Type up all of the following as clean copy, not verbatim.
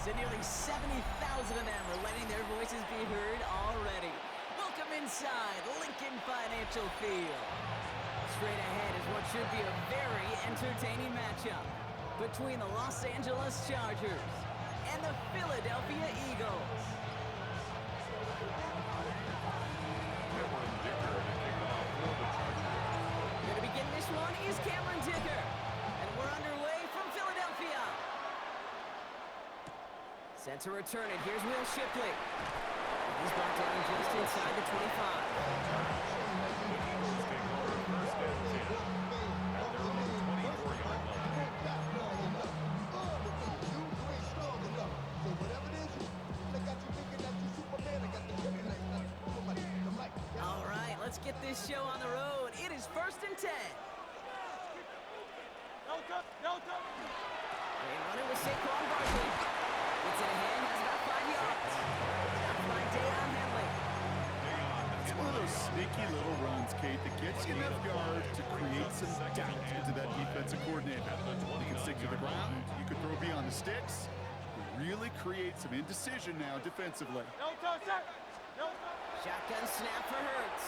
and nearly 70,000 of them are letting their voices be heard already. Welcome inside Lincoln Financial Field. Straight ahead is what should be a very entertaining matchup between the Los Angeles Chargers and the Philadelphia Eagles. Going to begin this one is Cameron Dicker, and we're underway from Philadelphia. Set to return it. Here's Will Shipley. He's brought down just inside the 25. All right, let's get this show on the road. It is 1st and 10. They run it with Saquon Barkley. Gets it ahead, has about 5 yards. Stopped by Dayon Henley. It's one of those sneaky little runs, Kate, that gets you enough yard to create some doubt into that defensive coordinator. You can stick to the ground, you can throw beyond the sticks, really create some indecision now defensively. Shotgun snap for Hurts.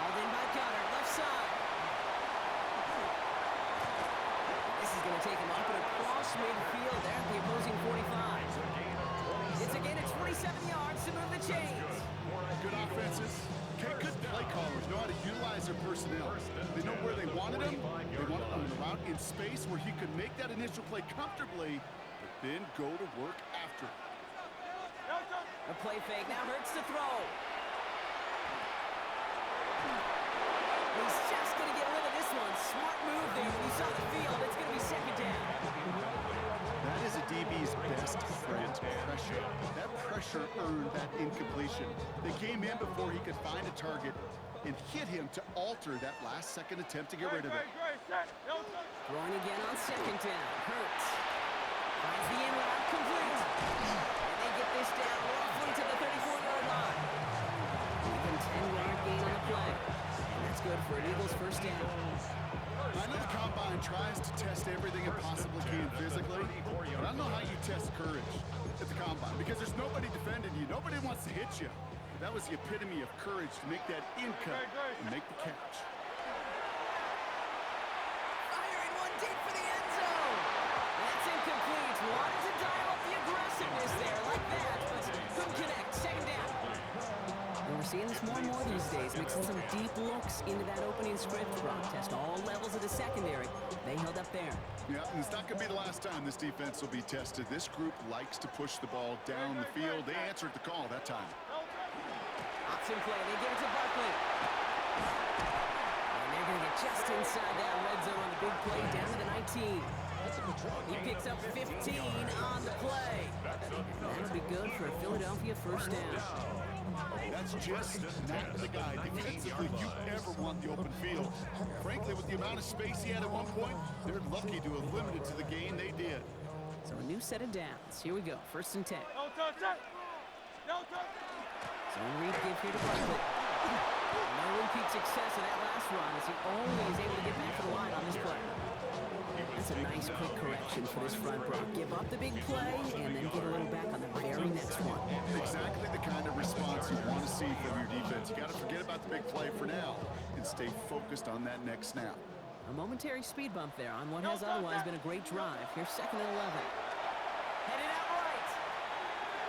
Hauled in by Gunner, left side. This is going to take him up and across midfield there at the opposing 45. It's again at 27 yards to move the chains. Good offenses. Okay, good play callers know how to utilize their personnel. They know where they wanted him. They wanted him to route in space where he could make that initial play comfortably, but then go to work after it. A play fake, now Hurts to throw. He's just going to get rid of this one. Smart move there when he saw the field. It's going to be 2nd down. That is a DB's best friend, pressure. That pressure earned that incompletion. They came in before he could find a target and hit him to alter that last-second attempt to get rid of it. Throwing again on 2nd down. Hurts finds the in route complete. And they get this down roughly to the 34-yard line. Even 10-yard gain on the play. And that's good for an Eagles 1st down. I know the Combine tries to test everything it possibly can physically, but I don't know how you test courage at the Combine because there's nobody defending you. Nobody wants to hit you. That was the epitome of courage to make that in-cut and make the catch. Firing one deep for the end zone. That's incomplete. Wanted to dial up the aggressiveness there like that, but couldn't connect. 2nd down. And we're seeing this more and more these days, mixing some deep looks into that opening script. Rock test all levels of the secondary. They held up there. Yeah, and it's not going to be the last time this defense will be tested. This group likes to push the ball down the field. They answered the call that time. Option play. They give it to Barkley. And they're going to get just inside that red zone on the big play down to the 19. He picks up 15 on the play. That'll be good for a Philadelphia 1st down. That's just not the guy defensively you ever want the open field. Frankly, with the amount of space he had at one point, they're lucky to have limited to the gain they did. So a new set of downs. Here we go. 1st and 10. Zone read give here to Barkley. No repeat success of that last run as he only is able to get back to the line on this play. That's a nice quick correction for this front, Brock. Give up the big play and then get a little back on the very next one. Exactly the kind of response you want to see from your defense. You got to forget about the big play for now and stay focused on that next snap. A momentary speed bump there on what has otherwise been a great drive. Here's 2nd and 11. Headed out right.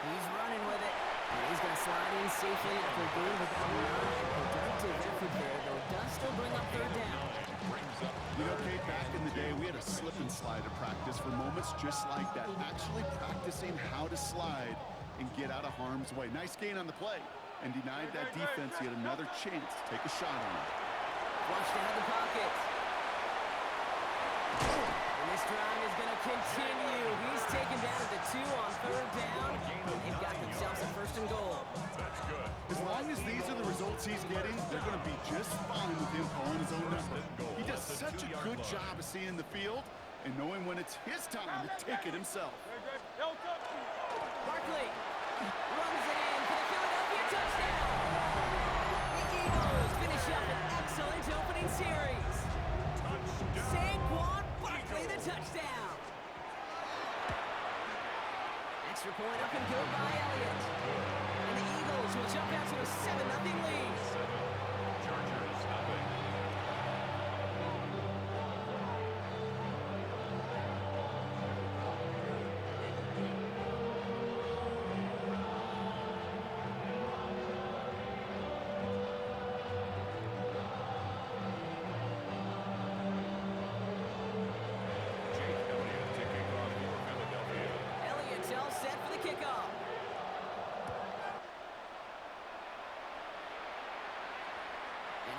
He's running with it. And he's going to slide in safely after a gain of about 9. Productive effort there, though. Does still bring up 3rd down. You know, Kate, back in the day, we had a slip and slide at practice for moments just like that. Actually practicing how to slide and get out of harm's way. Nice gain on the play and denied that defense yet another chance to take a shot on it. Flushed out of the pocket. And this drive is going to continue. He's taken down at the 2 on 3rd down. They've got themselves a 1st and goal. As long as these are the results he's getting, they're going to be just fine with him calling his own number. He does such a good job of seeing the field and knowing when it's his time to take it himself. Barkley runs it in for the Philadelphia touchdown. The Eagles finish up an excellent opening series. Saquon Barkley the touchdown. Extra point up and good by Elliott. And the Eagles will jump out to a 7-0 lead. Chargers, nothing.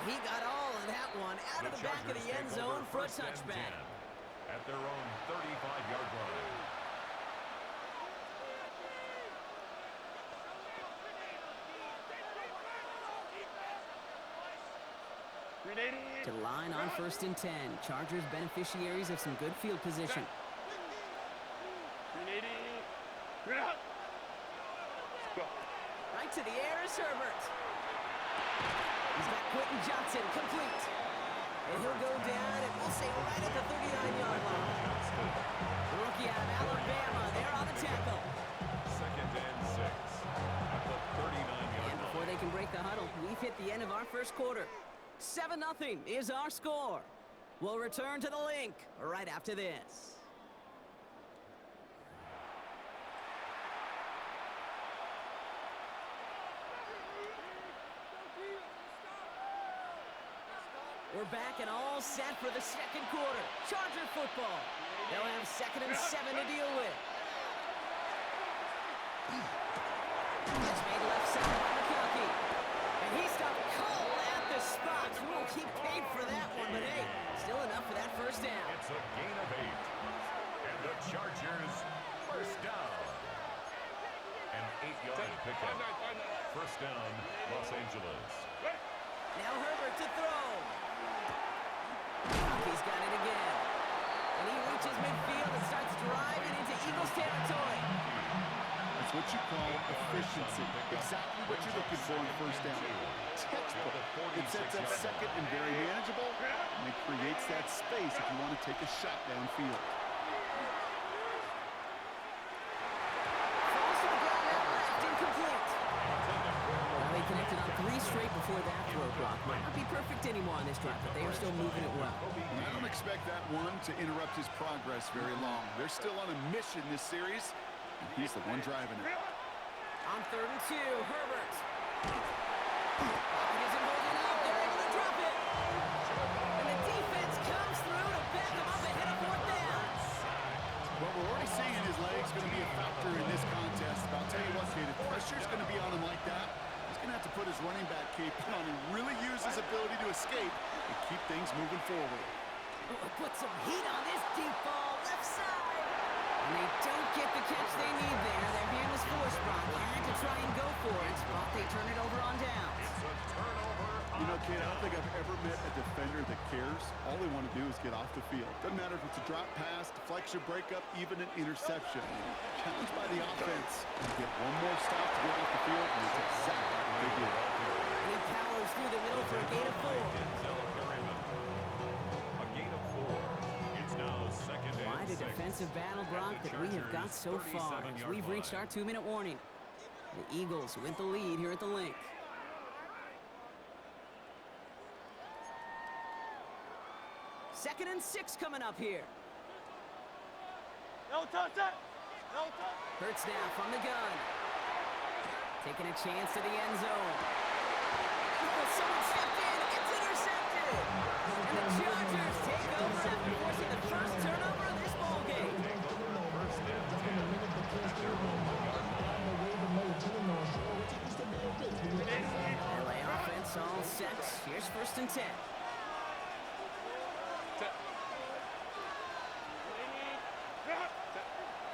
He got all of that one out of the back of the end zone for a touchback. At their own 35-yard line. To the line on 1st and 10. Chargers beneficiaries of some good field position. Right to the air is Herbert. He's got Quentin Johnson complete. And he'll go down, and we'll say right at the 39-yard line. The rookie out of Alabama, there on the tackle. 2nd and 6 at the 39-yard line. And before they can break the huddle, we've hit the end of our first quarter. 7-0 is our score. We'll return to the link right after this. We're back and all set for the second quarter. Charger football. They'll have 2nd and 7 to deal with. It's made left side by McConkey. And he stopped Cole at the spot. We'll keep paid for that one, but hey, still enough for that first down. It's a gain of 8. And the Chargers first down. An 8-yard pickup. First down, Los Angeles. Now Herbert to throw. He's got it again. And he reaches midfield and starts driving into Eagles territory. That's what you call efficiency. Exactly what you're looking for on first down. Textbook. It sets up second and very manageable, and it creates that space if you want to take a shot downfield. Falls to the ground at left, incomplete. Well, they connected on 3 straight before that throw block. Might not be perfect anymore on this drive, but they are still moving it well. And I don't expect that one to interrupt his progress very long. They're still on a mission this series, and he's the one driving it. On 3rd and 2, Herbert. Pocket isn't holding up. They're able to drop it. And the defense comes through to back him up ahead of 4th down. Well, we're already seeing his leg's going to be a factor in this contest. But I'll tell you what, kid, if pressure's going to be on him like that, he's going to have to put his running back cape on and really use his ability to escape and keep things moving forward. Oh, put some heat on this deep ball, left side. And they don't get the catch they need there. Their hand was forced, Brock. Had to try and go for it, but they turn it over on downs. It's a turnover. You know, kid, I don't think I've ever met a defender that cares. All they want to do is get off the field. Doesn't matter if it's a drop pass, deflection, breakup, even an interception. Challenged by the offense. You get one more stop to get off the field, and it's exactly what they did. And he powers through the middle for a gain of 4. A gain of 4. It's now 2nd and 6. Quite a defensive battle, Brock, that we have got so far. As we've reached our 2-minute warning. The Eagles with the lead here at the link. Second and 6 coming up here. Hurts now from the gun. Taking a chance to the end zone. Oh, someone stepped in. It's intercepted. And the Chargers take over after forcing the first turnover of this ball game. LA offense all set. Here's 1st and 10.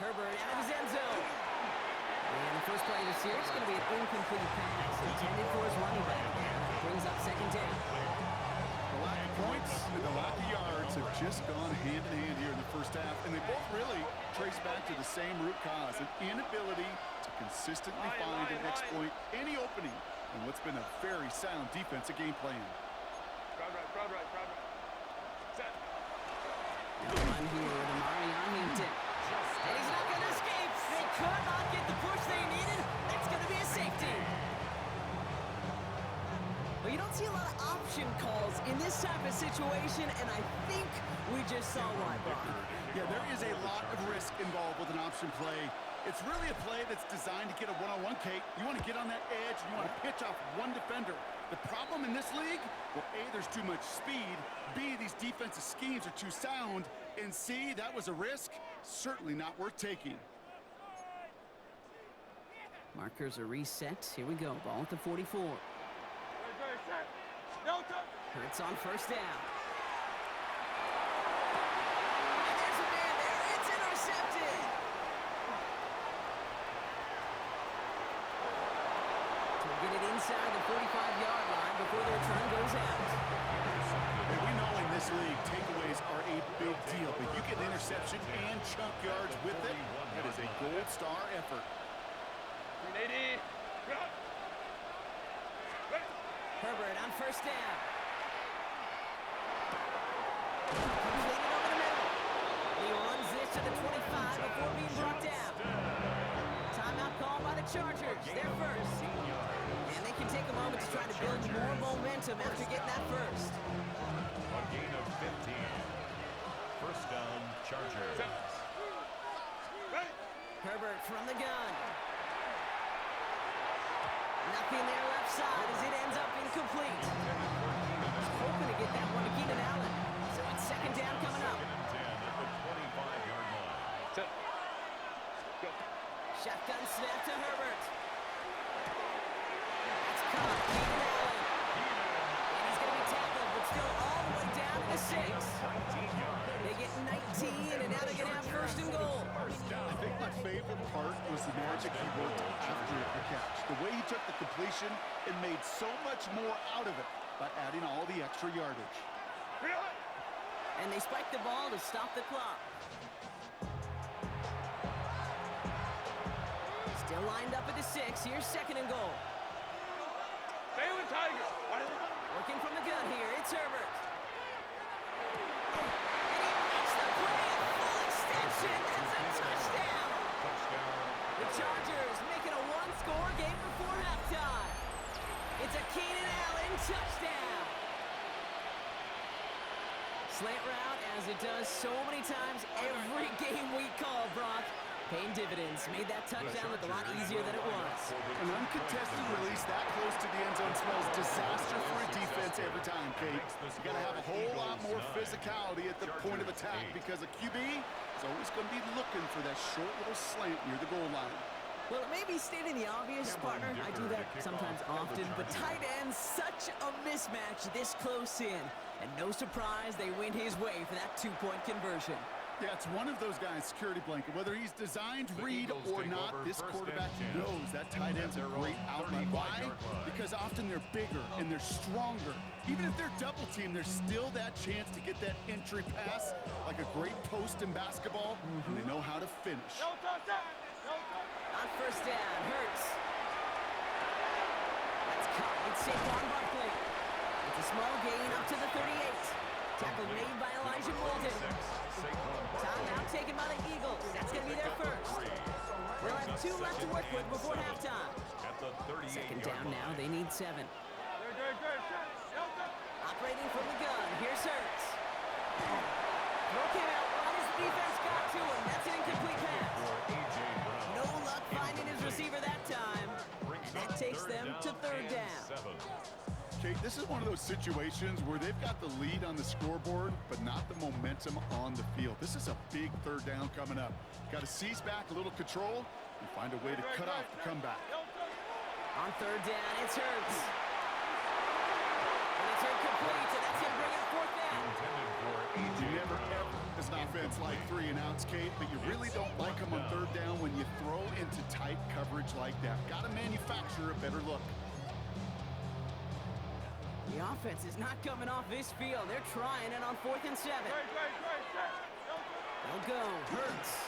Herbert out of his end zone. And the first play of the series is going to be an incomplete pass intended for his running back. That brings up 2nd down. The lack of points and the lack of yards have just gone hand in hand here in the first half, and they both really trace back to the same root cause, an inability to consistently find and exploit any opening in what's been a very sound defensive game plan. Now run here with Amari Huntington. And he's not going to escape. They could not get the don't see a lot of option calls in this type of situation, and I think we just saw why, Brock. Yeah, there is a lot of risk involved with an option play. It's really a play that's designed to get a one-on-one, Kate. You want to get on that edge, and you want to pitch off one defender. The problem in this league, well, A, there's too much speed. B, these defensive schemes are too sound. And C, that was a risk, certainly not worth taking. Markers are reset. Here we go. Ball at the 44. Hurts on first down. And there's a man there. It's intercepted. To get it inside the 45-yard line before the return goes out. And we know in this league, takeaways are a big deal. But you get an interception and chunk yards with it, that is a gold star effort. Herbert on first down. Completed over the middle. He runs this to the 25 before being brought down. Timeout called by the Chargers. They're first. And they can take a moment to try to build more momentum after getting that first. A gain of 15. First down, Chargers. Herbert from the gun. Nothing there left side as it ends up incomplete. Just hoping to get that one to Keenan Allen. So it's second down coming up. Second and 10 at the 25-yard line. Shotgun snap to Herbert. That's caught. Keenan Allen. And he's going to be tackled, but still all the way down to the 6. They get 19, and now they're going to have first and goal. I think my favorite part was the magic he worked after the catch. The way he took the completion and made so much more out of it by adding all the extra yardage. And they spike the ball to stop the clock. Still lined up at the 6. Here's second and goal. Working from the gun here. It's Herbert. And he makes the play at full extension. That's a touchdown. The Chargers making a one-score game before halftime. It's a Keenan Allen touchdown. Slant route, as it does so many times every game we call, Brock. Paying dividends. Made that touchdown look a lot easier than it was. An uncontested release that close to the end zone spells disaster for a defense every time, Kate. You got to have a whole lot more physicality at the point of attack because a QB is always going to be looking for that short little slant near the goal line. Well, it may be stating the obvious, partner. I do that sometimes often, but tight end's such a mismatch this close in. And no surprise, they win his way for that two-point conversion. Yeah, it's one of those guys, security blanket. Whether he's designed read or not, this quarterback knows that tight end's a great outlet. Why? Because often they're bigger and they're stronger. Even if they're double teamed, there's still that chance to get that entry pass, like a great post in basketball, and they know how to finish. On first down, Hurts. That's caught. It's Saquon Barkley. It's a small gain up to the 38. Tackle made by Elijah Bolden. Timeout taken by the Eagles. That's going to be their first. They'll have 2 left to work with before halftime. Second down now. They need 7. Operating from the gun. Here's Hurts. Throw came out right as the defense got to him. That's an incomplete pass. No luck finding his receiver that time. And that takes them to third down. Kate, this is one of those situations where they've got the lead on the scoreboard, but not the momentum on the field. This is a big third down coming up. Got to seize back a little control and find a way to cut off the comeback. On third down, it's Hurts. And it's incomplete, so that's going to bring it fourth down. You never ever, as an offense, like 3 and outs, Kate, but you really don't like them on third down when you throw into tight coverage like that. Got to manufacture a better look. The offense is not coming off this field. They're trying it on 4th and 7. They'll go. Hurts.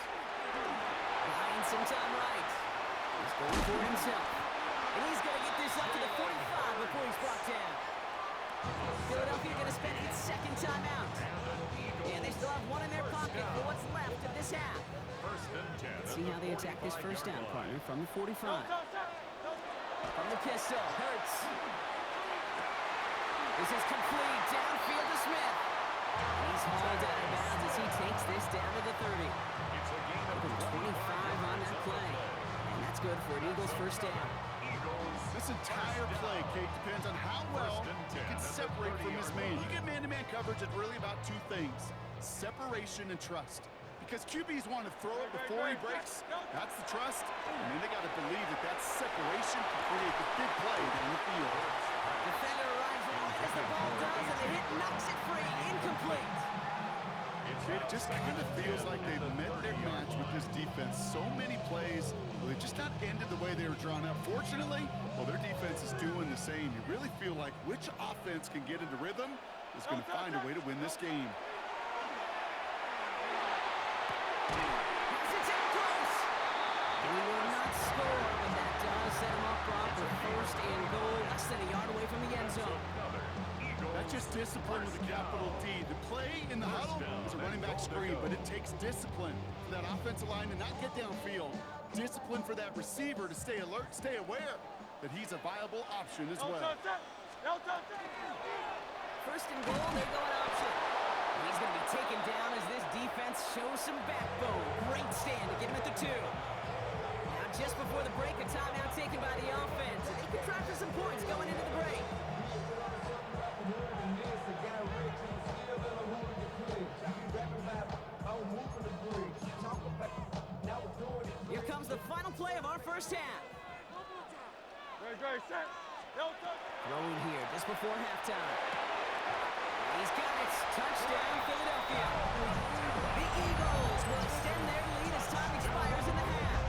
Buying some time right. He's going for himself. And he's going to get this up to the 45 before he's brought down. Philadelphia going to spend its second timeout. And they still have 1 in their pocket for what's left of this half. Let's see how they attack this first down, partner, from the 45. From the pistol, Hurts. This is complete. Downfield to Smith. He's hauled out of bounds as he takes this down to the 30. It's a gain of 25 on that play. And that's good for an Eagles first down. This entire play, Kate, depends on how well you can separate from his man. You get man-to-man coverage, it's really about two things: separation and trust. Because QBs want to throw it before he breaks. That's the trust. I mean, they got to believe that that separation can create the big play down the field. Defender arrives right as the ball does, and the hit knocks it free. Incomplete. It just kind of feels like they've met their match with this defense. So many plays, well, they've just not ended the way they were drawn up. Fortunately, well, their defense is doing the same. You really feel like which offense can get into rhythm is going to find a way to win this game. It's in close. He will not score, but that does set him up proper. First and goal, less than a yard away from the end zone. That's just discipline with a capital D. The play in the huddle is a running back screen, but it takes discipline for that offensive line to not get downfield. Discipline for that receiver to stay alert, stay aware that he's a viable option as well. First and goal, they're going option. He's going to be taken down as this defense shows some backbone. Great stand to get him at the 2. Now just before the break, a timeout taken by the offense. And they can try for some points going into the break. Here comes the final play of our first half. Throwing here just before halftime. He's got it. Touchdown, Philadelphia. The Eagles will extend their lead as time expires in the half.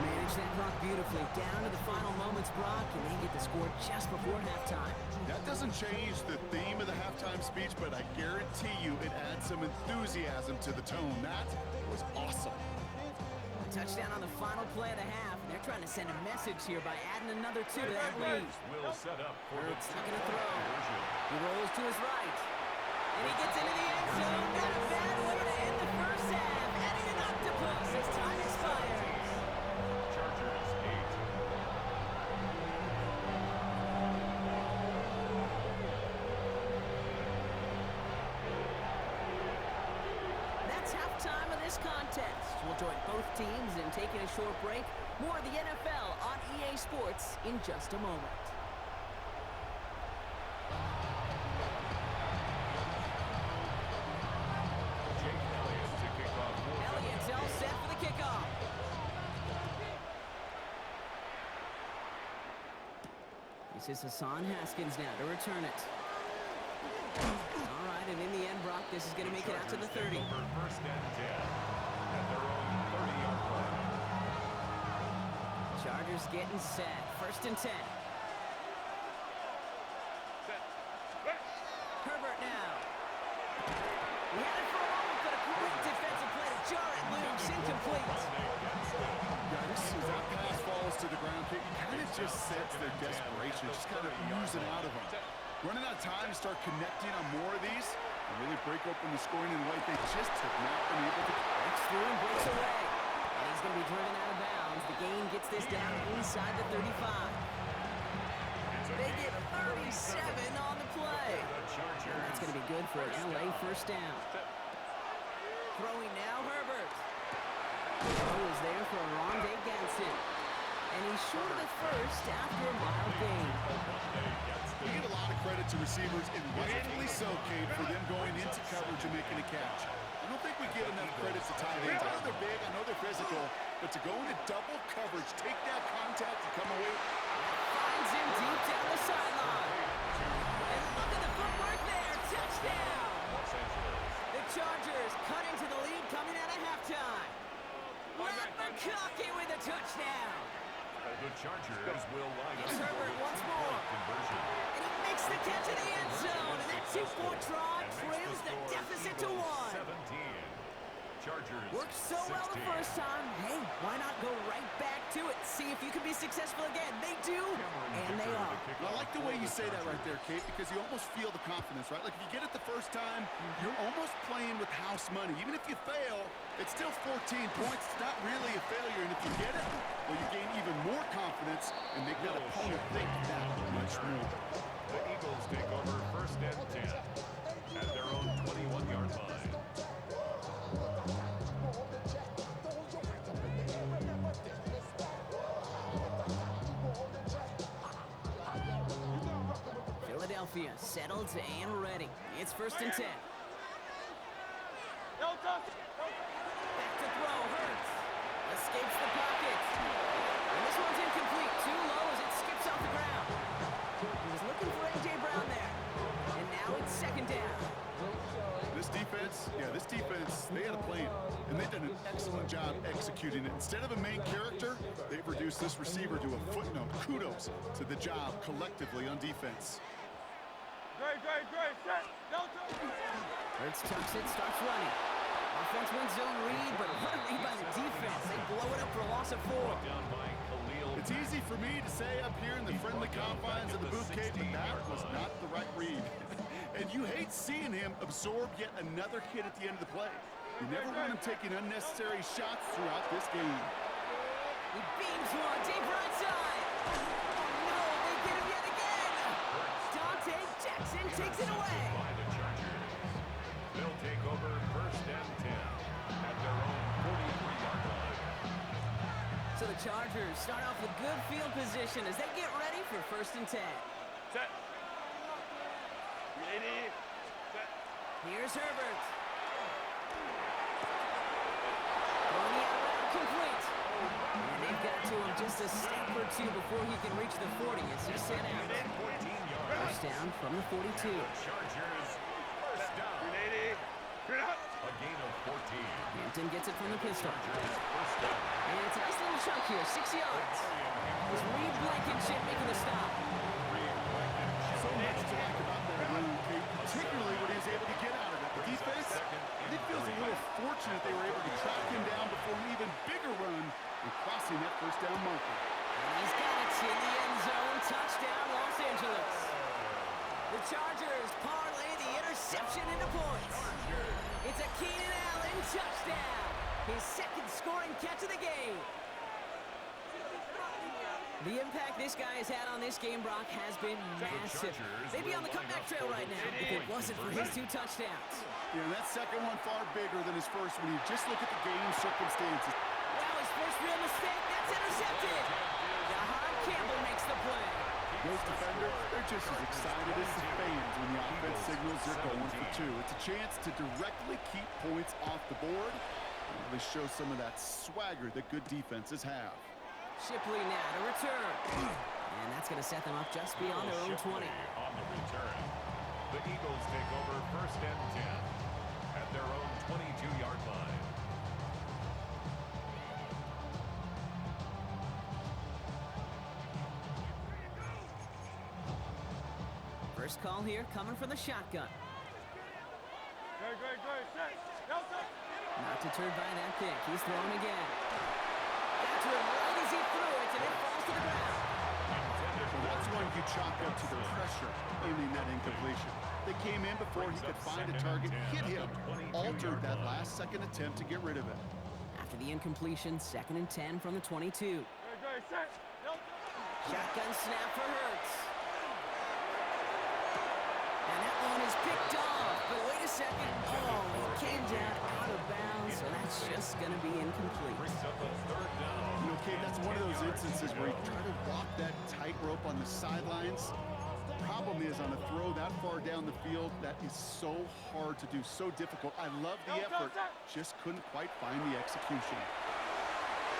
Manage that clock beautifully. Down to the final moments, Brock, and they get the score just before halftime. That doesn't change the theme of the halftime speech, but I guarantee you it adds some enthusiasm to the tone. That was awesome. A touchdown on the final play of the half, and they're trying to send a message here by adding another 2 to that lead. Will set up for the It's not going to throw. He rolls to his right. And he gets into the end zone. Not a bad way to end the first half. Adding an octopus as time expires. Chargers 8. That's halftime of this contest. We'll join both teams in taking a short break. More of the NFL on EA Sports in just a moment. Jake Elliott to kick off. Elliott's all set for the kickoff. This is Hassan Haskins now to return it. All right, and in the end, Brock, this is going to make it out to the 30. First and 10 at their own 30-yard line. Chargers getting set. First and 10. Herbert now. He had it for a moment, but a great defensive play to jar it loose. Incomplete. As that pass falls to the ground, it kind of just sets their desperation, just kind of oozing out of them. Running out of time to start connecting on more of these and really break open the scoring in a way they just have not been able to. Breaks through and breaks away. And he's going to be driven out of bounds. The gain gets this down inside the 35. They get 37 on the play. And that's going to be good for an LA first down. Throwing now, Herbert. Throw is there for Rondé Ganson. And he's short of the first after a mild gain. We give a lot of credit to receivers, and rightfully so, Kate, for them going into coverage and making a catch. I don't think we give enough credit to tight ends. I know they're big, I know they're physical, but to go into double coverage, take that contact and come away. Finds him deep down the sideline. And look at the footwork there. Touchdown. The Chargers cut into the lead coming out of halftime. Matt McConkey with a touchdown. The Chargers will line up It's Herbert for a once more. two-point conversion. And he makes the catch in the end zone. And that 2-point try trails the deficit to 1. 17. Chargers. Worked so well the 16. first time. Hey, why not go right back to it? See if you can be successful again. They do, and they are. I like the way you say that right there, Kate, because you almost feel the confidence, right? Like if you get it the first time, you're almost playing with house money. Even if you fail, it's still 14 points. It's not really a failure, and if you get it, well, you gain even more confidence and make that opponent think that much more. The Eagles take over first and 10 at their own 21-yard line. Philadelphia settled and ready. It's first and 10. Back to throw, Hurts. Escapes the pocket. And this one's incomplete. Too low as it skips off the ground. He was looking for A.J. Brown there. And now it's second down. This defense, they had a plan, and they've done an excellent job executing it. Instead of a main character, they've reduced this receiver to a footnote. Kudos to the job collectively on defense. Hurts tucks it, starts running. Offense wins zone read, but what a read by the defense. They blow it up for a loss of 4. Down by Khalil. It's easy for me to say up here in the friendly confines of the booth, Kate, but that was not the right read. And you hate seeing him absorb yet another hit at the end of the play. You never want him taking unnecessary shots throughout this game. He beams one, deep right side. No, they get him yet again. Dante Jackson takes it away. By the Chargers. They'll take over first and 10 at their own 43-yard line. So the Chargers start off with good field position as they get ready for first and 10. Set. Ready. Set. Here's Herbert. Going the out route, complete. And they've got to him just a step or two before he can reach the 40 as he's sent out. 14 yards. First down from the 42. Chargers first down. Ready. Straight up. A gain of 14. Hampton gets it from the pistol. First down. And it's a nice little chunk here, 6 yards. It's Reed Blankenship making the stop. So much to like about that run, Kate, particularly what he was able to get out of it. The defense, it feels a little fortunate they were able to track him down before an even bigger run and crossing that first down marker. And he's got it in the end zone. Touchdown, Los Angeles. The Chargers parlay the interception into points. It's a Keenan Allen touchdown. His second scoring catch of the game. The impact this guy has had on this game, Brock, has been massive. They'd be on the comeback trail right now if it wasn't for his 2 touchdowns. Yeah, and that second one far bigger than his first when you just look at the game circumstances. Wow, his first real mistake, that's intercepted. Jahan Campbell makes the play. Those defenders, they're just as excited as the fans when the offense signals they're going for 2. It's a chance to directly keep points off the board and really show some of that swagger that good defenses have. Shipley now to return. And that's going to set them up just beyond their own 20. On the return. The Eagles take over first and 10 at their own 22-yard line. First call here coming from the shotgun. Great. Set. Not deterred by that pick. He's throwing again. Got to him right as he threw it, and it falls to the ground. Well, that's one you chalk up to the pressure ending that incompletion. They came in before he could find a target, hit him, altered that last second attempt to get rid of it. After the incompletion, second and 10 from the 22. Great. Set. Shotgun snap for Hurts. And that one is picked off. But wait a second. Oh, it came down out of bounds, so that's just going to be incomplete. Brings up a third down. You know, Kate, that's one of those instances where you try to walk that tightrope on the sidelines. Problem is, on a throw that far down the field, that is so hard to do, so difficult. I love the effort, just couldn't quite find the execution.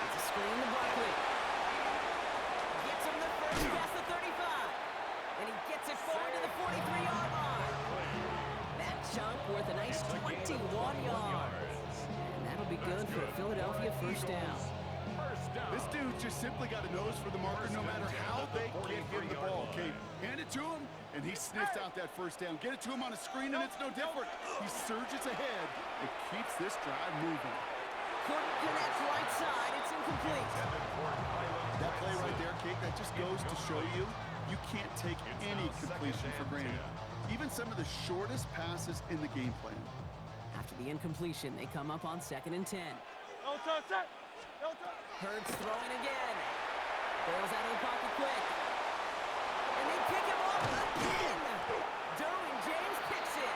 It's a screen to Barkley. Gets him the first past the 35. And he gets it forward to the 43-yard line. That chunk worth a nice 21 yards. And that'll be good for a Philadelphia first down. First down. This dude just simply got a nose for the marker no matter how they get him the ball. Okay, hand it to him, and he sniffs out that first down. Get it to him on a screen, and it's no different. He surges ahead and keeps this drive moving. Couldn't connect right side. It's incomplete. That play right there, Kate, that just goes to show you can't take any completion for granted. Even some of the shortest passes in the game plan. After the incompletion, they come up on 2nd and 10. Hurts throwing again. Barrels out of the pocket quick. And they pick him off again. Derwin James picks it.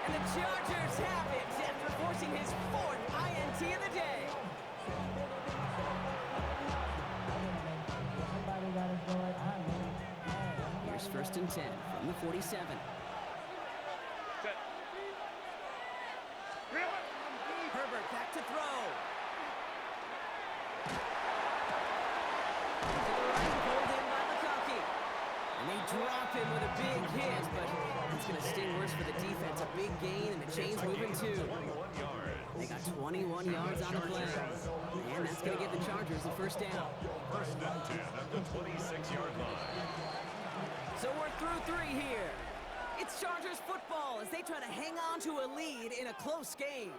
And the Chargers have it after forcing his 4th INT of the day. Here's 1st and 10 from the 47. Herbert back to throw. To the right, pulled in by McConkey. And they drop him with a big hit, but it's going to sting worse for the defense. A big gain, and the chain's moving too. They got 21 yards on the play. And that's going to give the Chargers the 1st down. 1st and 10 at the 26-yard line. So we're through 3 here. It's Chargers football as they try to hang on to a lead in a close game.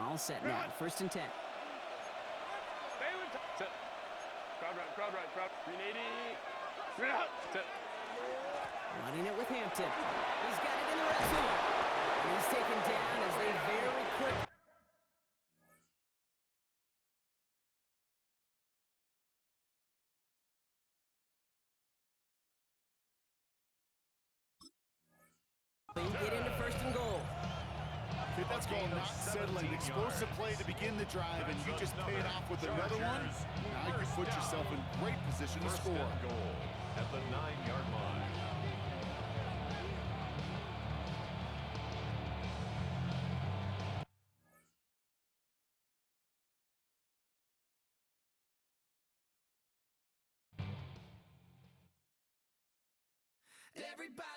All set now, 1st and 10. Crowd right. 380. Set. Running it with Hampton. He's got it in the red zone. And he's taken down as they very quick. Get into 1st and goal. Kid, that's called not settling. Explosive play to begin the drive, and you just pay it off with another one. Now you put yourself in great position to score. Goal at the 9-yard line.